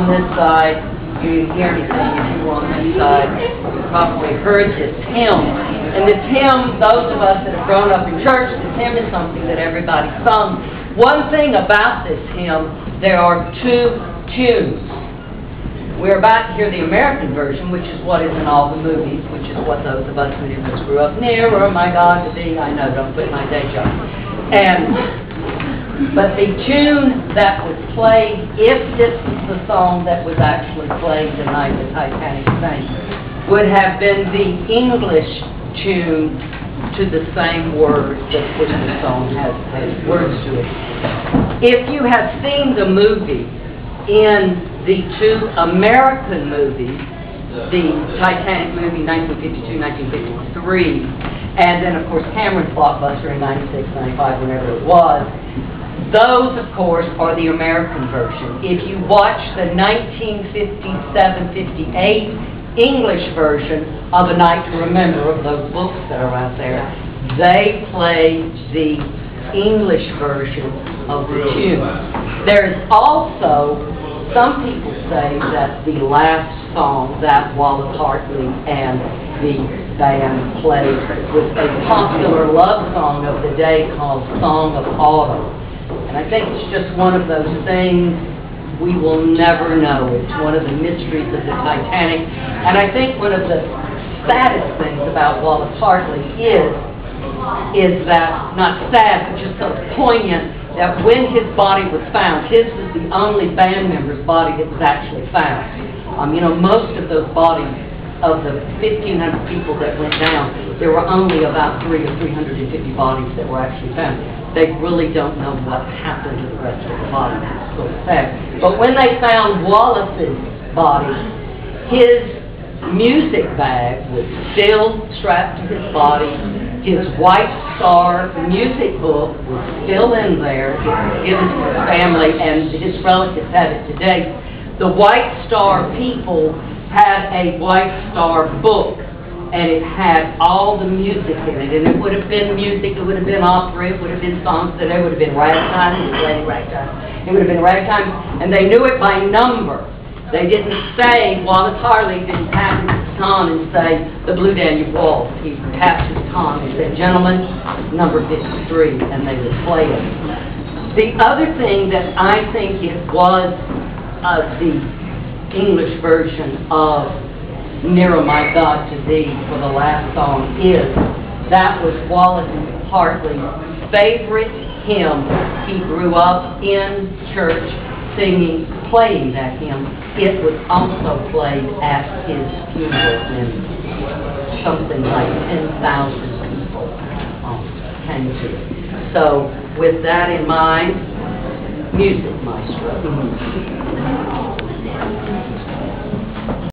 on this side, you didn't hear anything. If you were on this side, you probably heard this hymn. And this hymn, those of us that have grown up in church, this hymn is something that everybody sung. One thing about this hymn, there are two tunes. We're about to hear the American version, which is what is in all the movies, which is what those of us who grew up nearer, my God, to thee, I know, don't quit my day job. But the tune that was played, if this was the song that was actually played the night the Titanic sank, would have been the English tune to the same words that which the song has words to it. If you have seen the movie, in the two American movies, the Titanic movie 1952, 1953, and then of course Cameron's blockbuster in 96, 95, whenever it was, those of course are the American version. If you watch the 1957-58 English version of A Night to Remember, of those books that are out there, they play the English version of the tune. There's also, some people say that the last song that Wallace Hartley and the band played was a popular love song of the day called Song of Autumn. And I think it's just one of those things we will never know. It's one of the mysteries of the Titanic. And I think one of the saddest things about Wallace Hartley is that, not sad, but just so poignant, that when his body was found, his was the only band member's body that was actually found. You know, most of those bodies, of the 1,500 people that went down, there were only about 300 or 350 bodies that were actually found. They really don't know what happened to the rest of the bodies. It's so sad. But when they found Wallace's body, his music bag was still strapped to his body. His White Star music book was still in there. It was given to his family, and his relatives have it today. The White Star people had a White Star book, and it had all the music in it. And it would have been music, it would have been opera, it would have been songs today, it would have been ragtime, it would have been ragtime, and they knew it by number. They didn't say, Wallace Hartley didn't tap his baton and say, the Blue Danube Waltz. He tapped his baton and said, gentlemen, number 53, and they would play it. The other thing that I think it was the English version of Nearer My God to Thee for the last song is, that was Wallace Hartley's favorite hymn. He grew up in church singing, playing that hymn. It was also played at his funeral, and something like 10,000 people came to it. So, with that in mind, music, maestro.